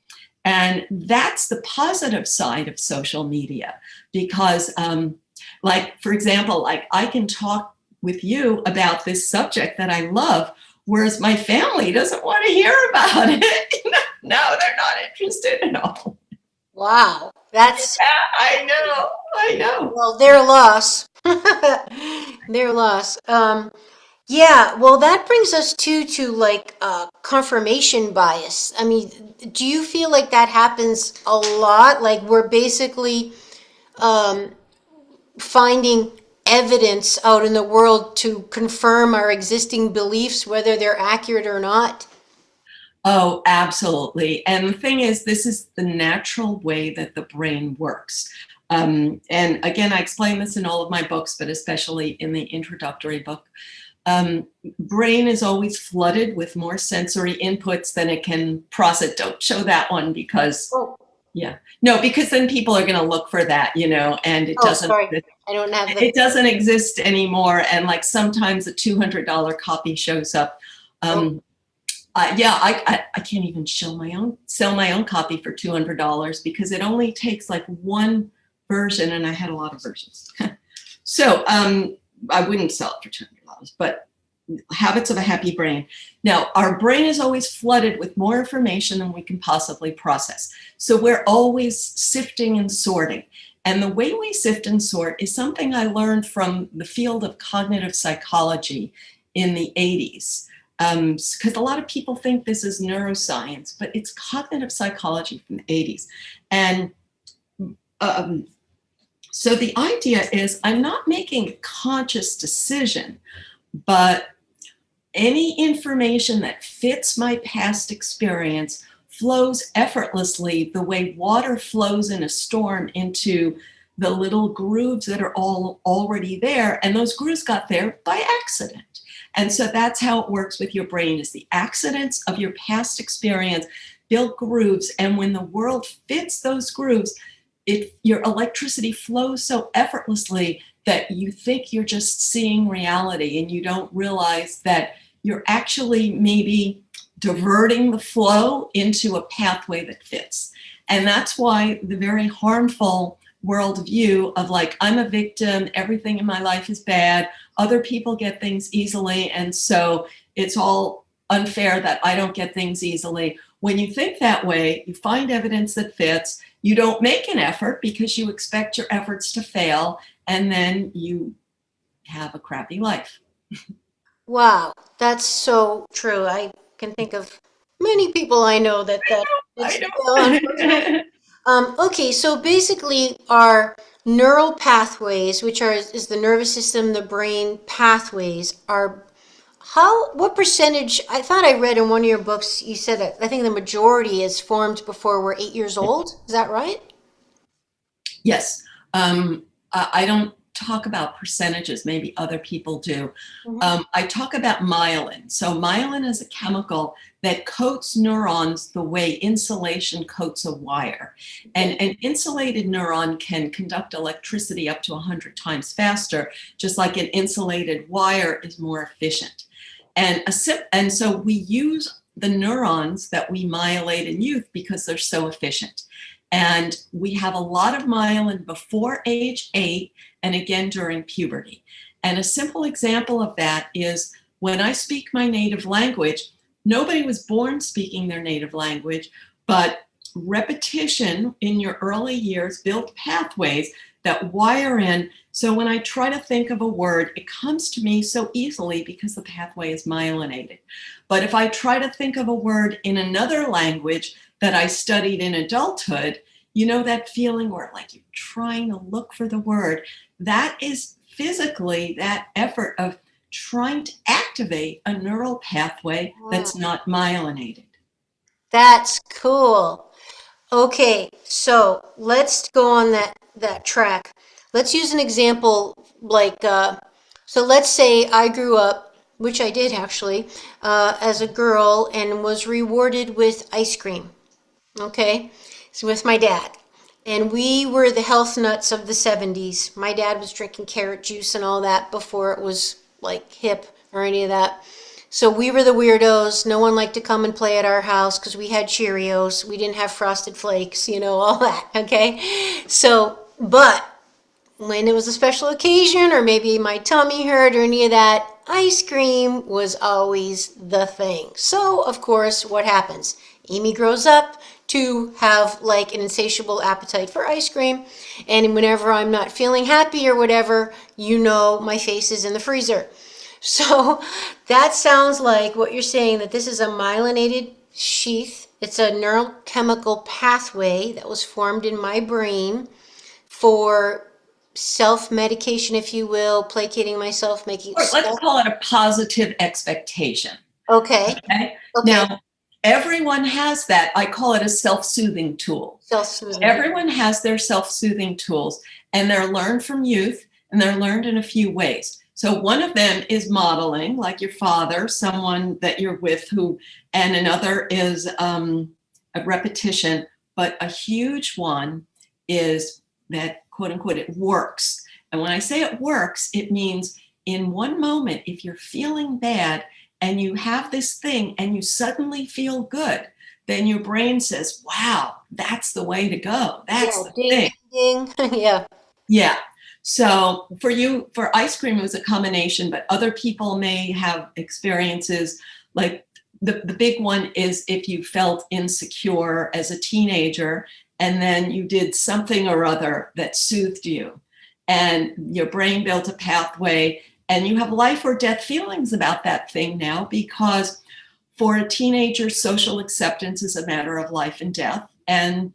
A: And that's the positive side of social media, because like, for example, like I can talk with you about this subject that I love, whereas my family doesn't want to hear about it. No, they're not interested at all.
B: Wow, that's...
A: I know.
B: Well, their loss. Their loss. Yeah, well, that brings us to like confirmation bias. I mean, do you feel like that happens a lot? Like we're basically finding evidence out in the world to confirm our existing beliefs, whether they're accurate or not?
A: Oh, absolutely. And the thing is, this is the natural way that the brain works. And again, I explain this in all of my books, but especially in the introductory book. Brain is always flooded with more sensory inputs than it can process. Don't show that one because, yeah. No, because then people are going to look for that, and it doesn't.
B: Sorry. I don't have the...
A: It doesn't exist anymore. And like sometimes a $200 copy shows up. I can't even sell my own copy for $200 because it only takes like one version, and I had a lot of versions. So I wouldn't sell it for $200, but Habits of a Happy Brain. Now, our brain is always flooded with more information than we can possibly process. So we're always sifting and sorting. And the way we sift and sort is something I learned from the field of cognitive psychology in the 80s. Because a lot of people think this is neuroscience, but it's cognitive psychology from the 80s. And so the idea is I'm not making a conscious decision, but any information that fits my past experience flows effortlessly the way water flows in a storm into the little grooves that are all already there. And those grooves got there by accident. And so that's how it works with your brain, is the accidents of your past experience build grooves. And when the world fits those grooves, your electricity flows so effortlessly that you think you're just seeing reality, and you don't realize that you're actually maybe diverting the flow into a pathway that fits. And that's why the very harmful worldview of like, I'm a victim, everything in my life is bad, other people get things easily, and so it's all unfair that I don't get things easily. When you think that way, you find evidence that fits, you don't make an effort because you expect your efforts to fail, and then you have a crappy life.
B: Wow, that's so true. I can think of many people I know that it's
A: I
B: unfortunate.
A: know.
B: Okay, so basically our neural pathways, which is the nervous system, the brain pathways, are what percentage? I thought I read in one of your books, you said that I think the majority is formed before we're 8 years old. Is that right?
A: Yes. I don't talk about percentages, maybe other people do.
B: Mhm.
A: I talk about myelin. So, myelin is a chemical that coats neurons the way insulation coats a wire. And an insulated neuron can conduct electricity up to 100 times faster, just like an insulated wire is more efficient. And so we use the neurons that we myelate in youth because they're so efficient. And we have a lot of myelin before age 8 and again during puberty. And a simple example of that is when I speak my native language, nobody was born speaking their native language, but repetition in your early years built pathways that wire in. So when I try to think of a word, it comes to me so easily because the pathway is myelinated. But if I try to think of a word in another language that I studied in adulthood, you know that feeling where like you're trying to look for the word? That is physically that effort of trying to activate a neural pathway that's not myelinated.
B: That's cool. Okay, so let's go on that track. Let's use an example like so let's say I grew up, which I did actually, as a girl and was rewarded with ice cream. Okay, so with my dad. And we were the health nuts of the 70s. My dad was drinking carrot juice and all that before it was like hip or any of that. So we were the weirdos. No one liked to come and play at our house because we had Cheerios. We didn't have Frosted Flakes, all that. Okay. So, but when it was a special occasion or maybe my tummy hurt or any of that, ice cream was always the thing. So, of course, what happens? Amy grows up to have like an insatiable appetite for ice cream. And whenever I'm not feeling happy or whatever, my face is in the freezer. So that sounds like what you're saying, that this is a myelinated sheath. It's a neurochemical pathway that was formed in my brain for self-medication, if you will, placating myself, making
A: Or let's
B: self.
A: call it a positive expectation.
B: Okay.
A: Okay.
B: Okay.
A: Now, everyone has that. I call it a self-soothing tool.
B: Self-soothing.
A: Everyone has their self-soothing tools, and they're learned from youth, and they're learned in a few ways. So one of them is modeling, like your father, someone that you're with and another is a repetition, but a huge one is that, quote unquote, it works. And when I say it works, it means in one moment, if you're feeling bad and you have this thing and you suddenly feel good, then your brain says, wow, that's the way to go. That's the
B: ding,
A: thing.
B: ding, ding. Yeah.
A: Yeah. So for you, for ice cream, it was a combination, but other people may have experiences like the big one is if you felt insecure as a teenager and then you did something or other that soothed you and your brain built a pathway and you have life or death feelings about that thing now because for a teenager, social acceptance is a matter of life and death. And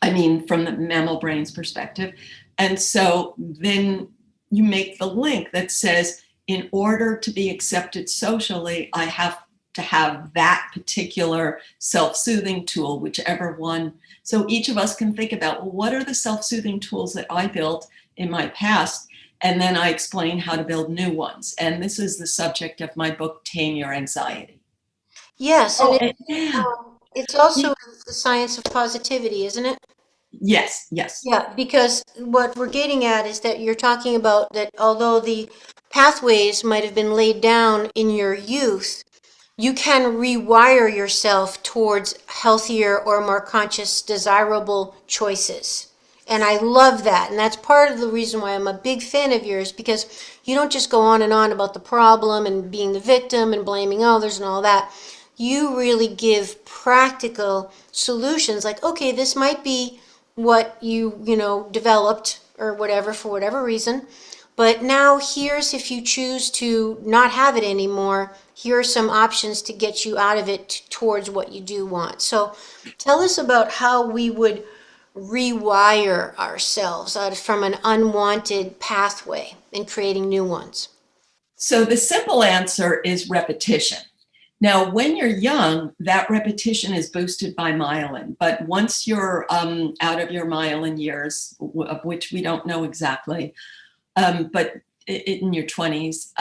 A: I mean, from the mammal brain's perspective. And so then you make the link that says, in order to be accepted socially, I have to have that particular self-soothing tool, whichever one. So each of us can think about, well, what are the self-soothing tools that I built in my past? And then I explain how to build new ones. And this is the subject of my book, Tame Your Anxiety.
B: Yes,
A: Oh,
B: and
A: and yeah.
B: it's also the science of positivity, isn't it?
A: Yes, yes.
B: Yeah, because what we're getting at is that you're talking about that although the pathways might have been laid down in your youth, you can rewire yourself towards healthier or more conscious, desirable choices. And I love that. And that's part of the reason why I'm a big fan of yours, because you don't just go on and on about the problem and being the victim and blaming others and all that. You really give practical solutions like, okay, this might be what you developed or whatever for whatever reason. But now here's, if you choose to not have it anymore, here are some options to get you out of it towards what you do want. So tell us about how we would rewire ourselves out from an unwanted pathway and creating new ones.
A: So the simple answer is repetition. Now, when you're young, that repetition is boosted by myelin. But once you're out of your myelin years, of which we don't know exactly, but in your 20s,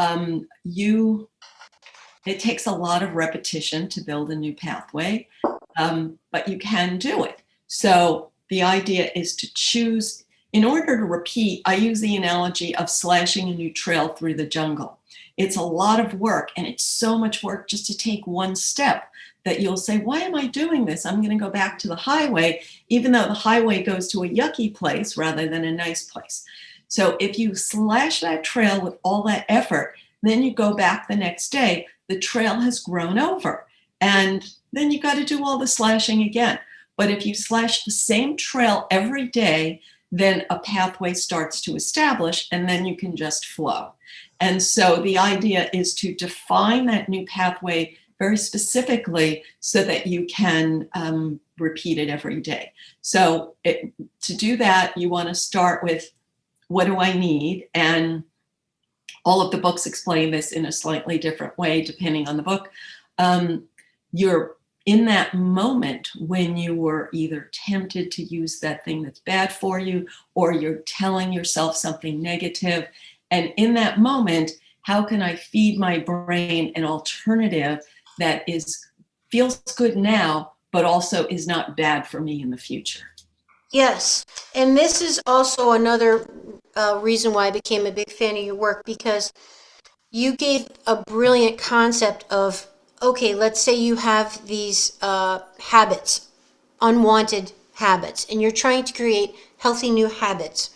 A: it takes a lot of repetition to build a new pathway, but you can do it. So the idea is to choose, in order to repeat, I use the analogy of slashing a new trail through the jungle. It's a lot of work, and it's so much work just to take one step that you'll say, why am I doing this? I'm going to go back to the highway, even though the highway goes to a yucky place rather than a nice place. So if you slash that trail with all that effort, then you go back the next day, the trail has grown over, and then you got to do all the slashing again. But if you slash the same trail every day, then a pathway starts to establish, and then you can just flow. And so the idea is to define that new pathway very specifically so that you can repeat it every day. So to do that, you want to start with, what do I need? And all of the books explain this in a slightly different way, depending on the book. You're in that moment when you were either tempted to use that thing that's bad for you, or you're telling yourself something negative. And in that moment, how can I feed my brain an alternative that feels good now, but also is not bad for me in the future?
B: Yes, and this is also another reason why I became a big fan of your work, because you gave a brilliant concept of, okay, let's say you have these habits, unwanted habits, and you're trying to create healthy new habits.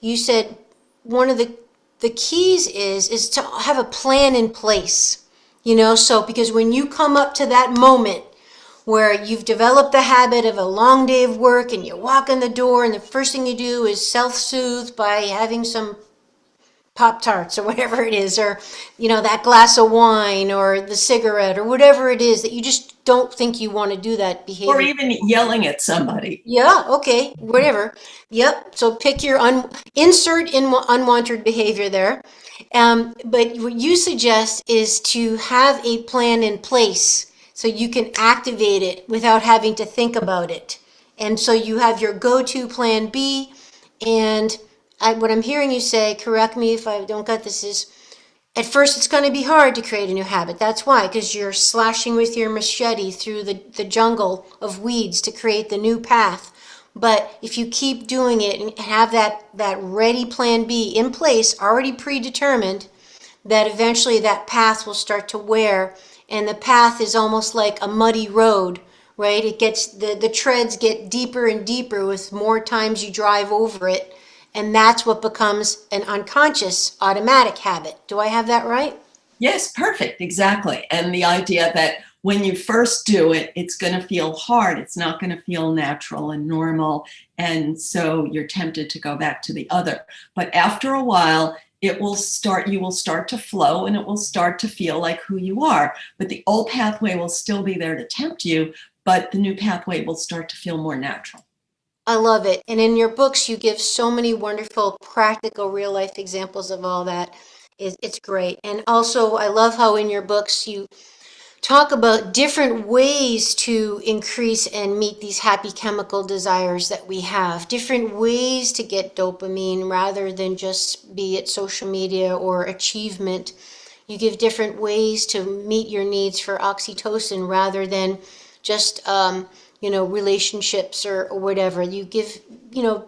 B: You said one of the keys is to have a plan in place, so because when you come up to that moment where you've developed the habit of a long day of work and you walk in the door and the first thing you do is self-soothe by having some Pop-Tarts or whatever it is, or that glass of wine or the cigarette or whatever it is that you just don't think you want to do that behavior.
A: Or even yelling at somebody.
B: Yeah, okay, whatever. Yep, so pick your insert in unwanted behavior there. But what you suggest is to have a plan in place so you can activate it without having to think about it. And so you have your go-to plan B, and what I'm hearing you say, correct me if I don't get this, is at first it's going to be hard to create a new habit. That's why, because you're slashing with your machete through the jungle of weeds to create the new path. But if you keep doing it and have that ready plan B in place, already predetermined, that eventually that path will start to wear. And the path is almost like a muddy road, right? It gets, the treads get deeper and deeper with more times you drive over it. And that's what becomes an unconscious automatic habit. Do I have that right?
A: Yes, perfect, exactly. And the idea that when you first do it, it's going to feel hard. It's not going to feel natural and normal. And so you're tempted to go back to the other. But after a while, you will start to flow, and it will start to feel like who you are. But the old pathway will still be there to tempt you, but the new pathway will start to feel more natural.
B: I love it. And in your books, you give so many wonderful, practical, real life examples of all that. It's great. And also, I love how in your books you talk about different ways to increase and meet these happy chemical desires that we have, different ways to get dopamine rather than just be it social media or achievement. You give different ways to meet your needs for oxytocin rather than just relationships or whatever. You give,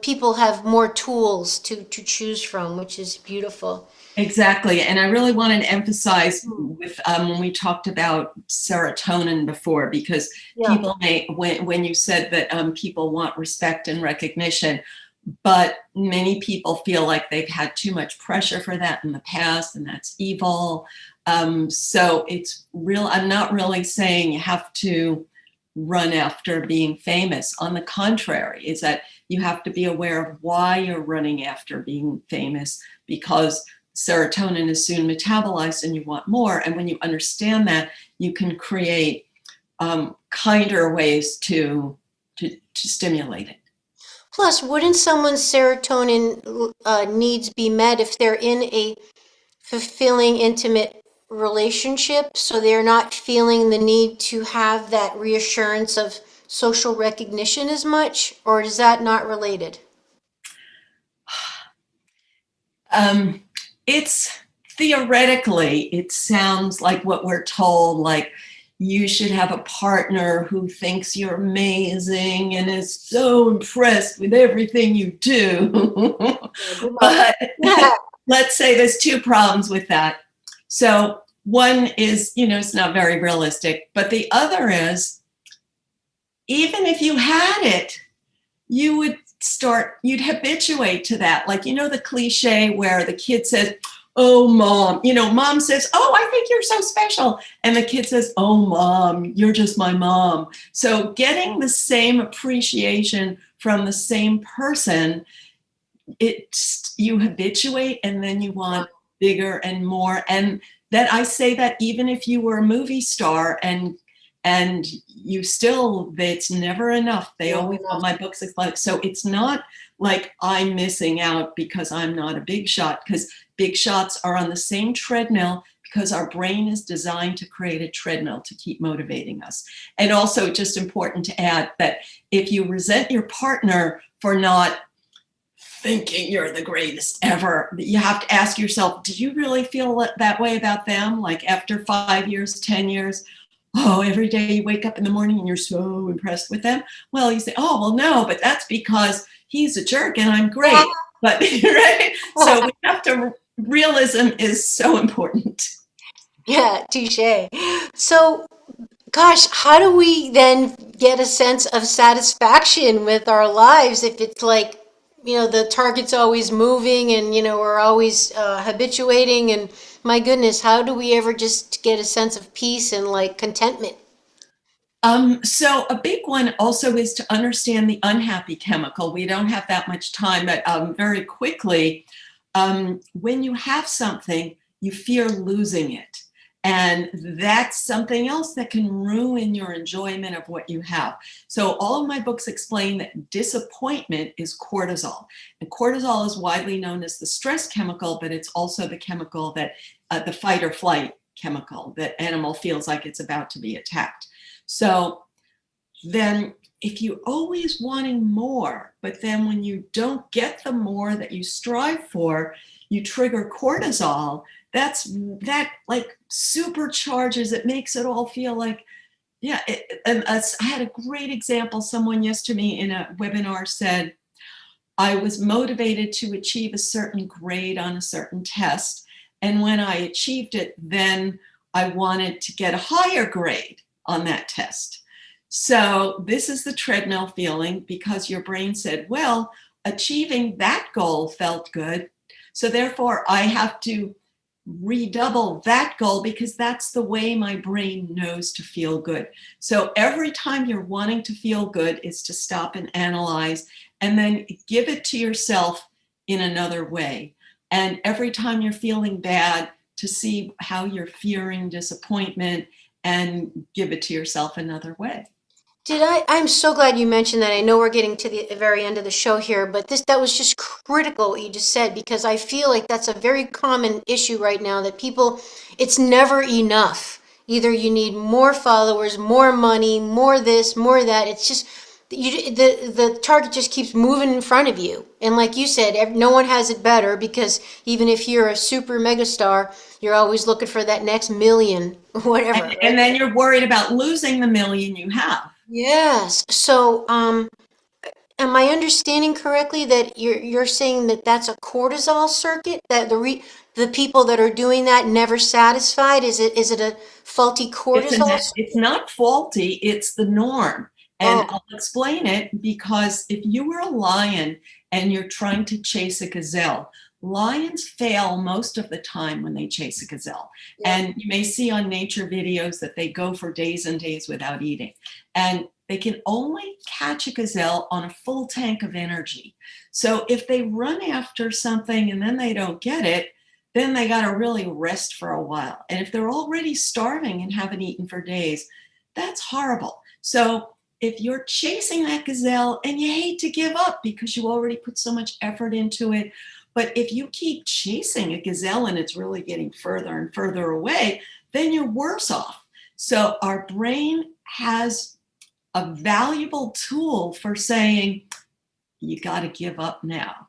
B: people have more tools to choose from, which is beautiful.
A: Exactly. And I really wanted to emphasize with when we talked about serotonin before, because people when you said that people want respect and recognition, but many people feel like they've had too much pressure for that in the past, and that's evil. So it's real. I'm not really saying you have to run after being famous. On the contrary, is that you have to be aware of why you're running after being famous, because serotonin is soon metabolized and you want more. And when you understand that, you can create kinder ways to stimulate it.
B: Plus, wouldn't someone's serotonin needs be met if they're in a fulfilling, intimate relationship, so they're not feeling the need to have that reassurance of social recognition as much? Or is that not related?
A: It's theoretically, it sounds like what we're told, like you should have a partner who thinks you're amazing and is so impressed with everything you do. But let's say there's two problems with that. So one is, it's not very realistic, but the other is, even if you had it, you'd habituate to that. Like, the cliche where the kid says, oh, mom, mom says, oh, I think you're so special. And the kid says, oh, mom, you're just my mom. So getting the same appreciation from the same person, you habituate, and then you want bigger and more. And that I say that even if you were a movie star and you still, it's never enough. They always want my books. So it's not like I'm missing out because I'm not a big shot, because big shots are on the same treadmill, because our brain is designed to create a treadmill to keep motivating us. And also, just important to add that if you resent your partner for not thinking you're the greatest ever, you have to ask yourself, did you really feel that way about them? Like after 5 years, 10 years, oh, every day you wake up in the morning and you're so impressed with them. Well, you say, oh, well, no, but that's because he's a jerk and I'm great. But right? So we have to, realism is so important.
B: Yeah, touche. So, gosh, how do we then get a sense of satisfaction with our lives if it's like, the target's always moving and, we're always habituating, and my goodness, how do we ever just get a sense of peace and like contentment?
A: So a big one also is to understand the unhappy chemical. We don't have that much time, but very quickly, when you have something, you fear losing it. And that's something else that can ruin your enjoyment of what you have. So all of my books explain that disappointment is cortisol. And cortisol is widely known as the stress chemical, but it's also the chemical that, the fight or flight chemical, that animal feels like it's about to be attacked. So then if you're always wanting more, but then when you don't get the more that you strive for, you trigger cortisol, that like supercharges, it makes it all feel like, yeah. I had a great example. Someone yesterday in a webinar said, I was motivated to achieve a certain grade on a certain test. And when I achieved it, then I wanted to get a higher grade on that test. So this is the treadmill feeling, because your brain said, well, achieving that goal felt good. So therefore I have to redouble that goal, because that's the way my brain knows to feel good. So every time you're wanting to feel good is to stop and analyze, and then give it to yourself in another way. And every time you're feeling bad, to see how you're fearing disappointment and give it to yourself another way.
B: I'm so glad you mentioned that. I know we're getting to the very end of the show here, but that was just critical what you just said, because I feel like that's a very common issue right now, that people, it's never enough. Either you need more followers, more money, more this, more that. It's just, the target just keeps moving in front of you. And like you said, no one has it better, because even if you're a super megastar, you're always looking for that next million, whatever.
A: And then you're worried about losing the million you have.
B: Yes. So, am I understanding correctly that you're saying that that's a cortisol circuit, that the people that are doing that never satisfied? Is it a faulty cortisol?
A: It's not faulty, it's the norm. And I'll explain it, because if you were a lion and you're trying to chase a gazelle, lions fail most of the time when they chase a gazelle.
B: Yeah.
A: And you may see on nature videos that they go for days and days without eating. And they can only catch a gazelle on a full tank of energy. So if they run after something and then they don't get it, then they got to really rest for a while. And if they're already starving and haven't eaten for days, that's horrible. So if you're chasing that gazelle and you hate to give up because you already put so much effort into it, but if you keep chasing a gazelle and it's really getting further and further away, then you're worse off. So our brain has a valuable tool for saying, you got to give up now.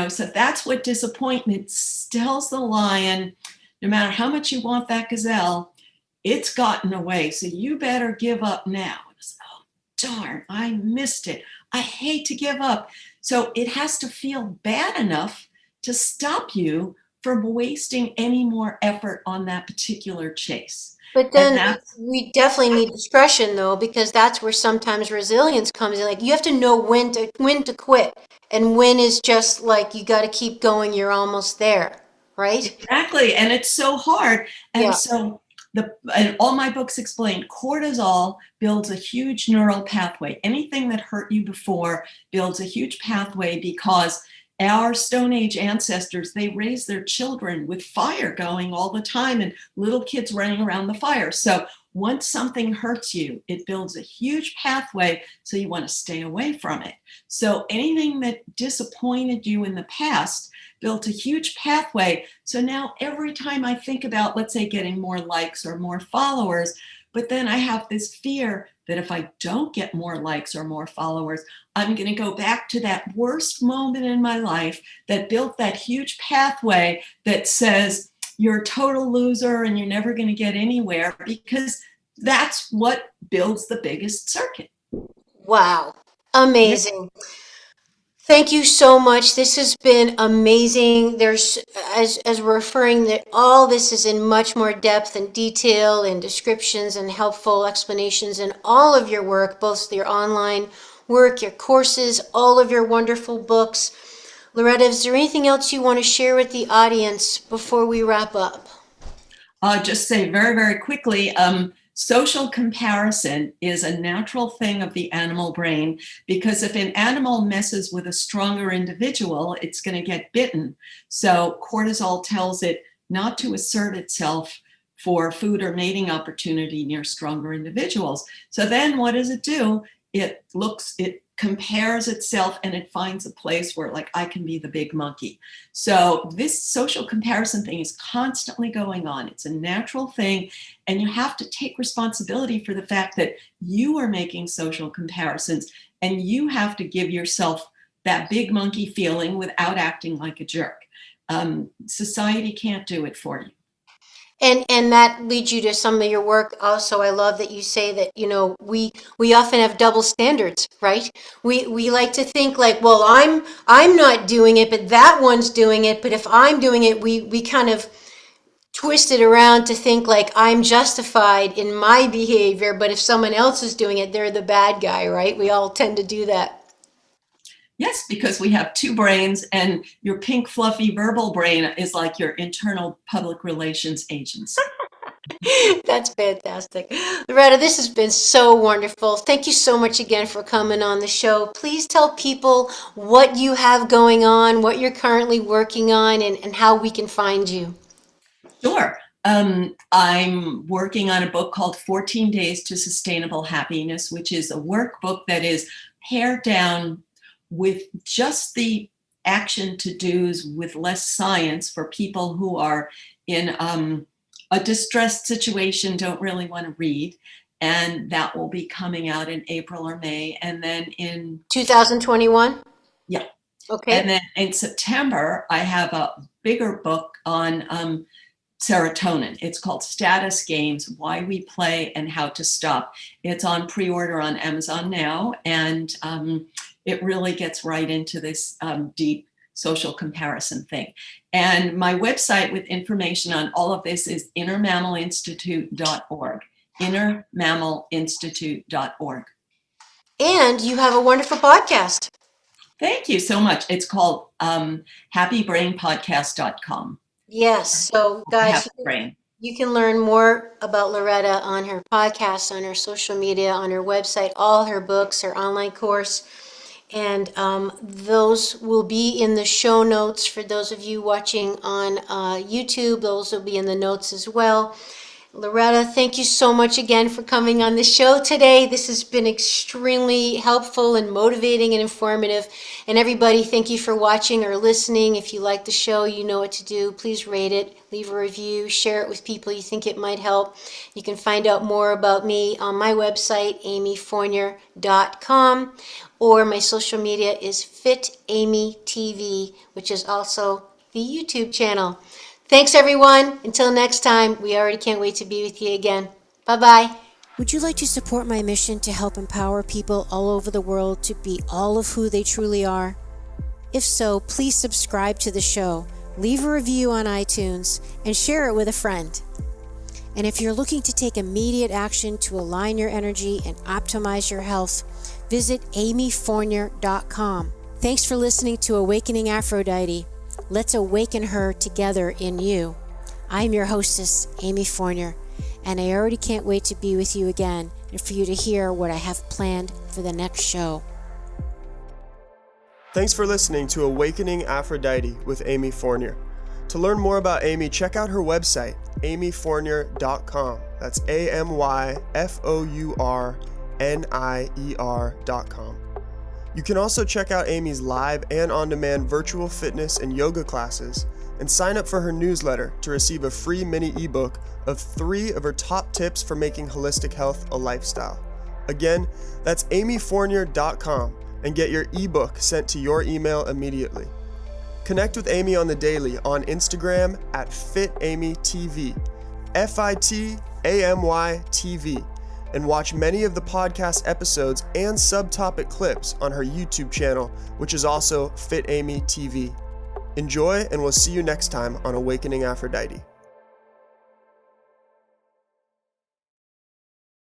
A: So that's what disappointment tells the lion. No matter how much you want that gazelle, it's gotten away. So you better give up now. Oh, darn, I missed it. I hate to give up. So it has to feel bad enough to stop you from wasting any more effort on that particular chase.
B: But then we definitely need discretion, though, because that's where sometimes resilience comes in. Like, you have to know when to quit, and when is just like, you got to keep going. You're almost there, right?
A: Exactly, and it's so hard. And
B: Yeah.
A: so and all my books explain cortisol builds a huge neural pathway. Anything that hurt you before builds a huge pathway because our Stone Age ancestors, they raised their children with fire going all the time and little kids running around the fire. So once something hurts you, it builds a huge pathway, so you want to stay away from it. So anything that disappointed you in the past built a huge pathway. So now every time I think about, let's say, getting more likes or more followers, but then I have this fear that if I don't get more likes or more followers, I'm going to go back to that worst moment in my life that built that huge pathway that says you're a total loser and you're never going to get anywhere, because that's what builds the biggest circuit.
B: Wow. Amazing. Yep. Thank you so much. This has been amazing. There's, as we're referring, that all this is in much more depth and detail and descriptions and helpful explanations in all of your work, both your online work, your courses, all of your wonderful books. Loretta, is there anything else you want to share with the audience before we wrap up?
A: I'll just say very, very quickly, social comparison is a natural thing of the animal brain, because if an animal messes with a stronger individual, it's going to get bitten. So cortisol tells it not to assert itself for food or mating opportunity near stronger individuals. So then what does it do? It compares itself and it finds a place where, like, I can be the big monkey. So this social comparison thing is constantly going on. It's a natural thing, and you have to take responsibility for the fact that you are making social comparisons, and you have to give yourself that big monkey feeling without acting like a jerk. Society can't do it for you.
B: And that leads you to some of your work also. I love that you say that, we often have double standards, right? We like to think like, well, I'm not doing it, but that one's doing it. But if I'm doing it, we kind of twist it around to think like I'm justified in my behavior, but if someone else is doing it, they're the bad guy, right? We all tend to do that.
A: Yes, because we have two brains, and your pink, fluffy verbal brain is like your internal public relations agency.
B: That's fantastic. Loretta, this has been so wonderful. Thank you so much again for coming on the show. Please tell people what you have going on, what you're currently working on, and how we can find you.
A: Sure. I'm working on a book called 14 Days to Sustainable Happiness, which is a workbook that is pared down with just the action to-dos with less science for people who are in a distressed situation, don't really want to read. And that will be coming out in April or May. And then in
B: 2021?
A: Yeah.
B: Okay.
A: And then in September, I have a bigger book on serotonin. It's called Status Games, Why We Play and How to Stop. It's on pre-order on Amazon now, and it really gets right into this deep social comparison thing. And my website with information on all of this is innermammalinstitute.org, innermammalinstitute.org.
B: And you have a wonderful podcast.
A: Thank you so much. It's called happybrainpodcast.com.
B: Yes. So, guys,
A: Happy Brain.
B: you can learn more about Loretta on her podcast, on her social media, on her website, all her books, her online course. And those will be in the show notes for those of you watching on YouTube. Those will be in the notes as well. Loretta, thank you so much again for coming on the show today. This has been extremely helpful and motivating and informative. And everybody, thank you for watching or listening. If you like the show, you know what to do. Please rate it, leave a review, share it with people you think it might help. You can find out more about me on my website, amyfournier.com, or my social media is FitAmyTV, which is also the YouTube channel. Thanks, everyone. Until next time, we already can't wait to be with you again. Bye-bye. Would you like to support my mission to help empower people all over the world to be all of who they truly are? If so, please subscribe to the show, leave a review on iTunes, and share it with a friend. And if you're looking to take immediate action to align your energy and optimize your health, visit amyfournier.com. Thanks for listening to Awakening Aphrodite. Let's awaken her together in you. I'm your hostess, Amy Fournier, and I already can't wait to be with you again and for you to hear what I have planned for the next show.
C: Thanks for listening to Awakening Aphrodite with Amy Fournier. To learn more about Amy, check out her website, amyfournier.com. That's amyfournier.com. You can also check out Amy's live and on-demand virtual fitness and yoga classes and sign up for her newsletter to receive a free mini ebook of 3 of her top tips for making holistic health a lifestyle. Again, that's amyfournier.com and get your ebook sent to your email immediately. Connect with Amy on the daily on Instagram at FitAmyTV, FitAmyTV, and watch many of the podcast episodes and subtopic clips on her YouTube channel, which is also FitAmyTV. Enjoy, and we'll see you next time on Awakening Aphrodite.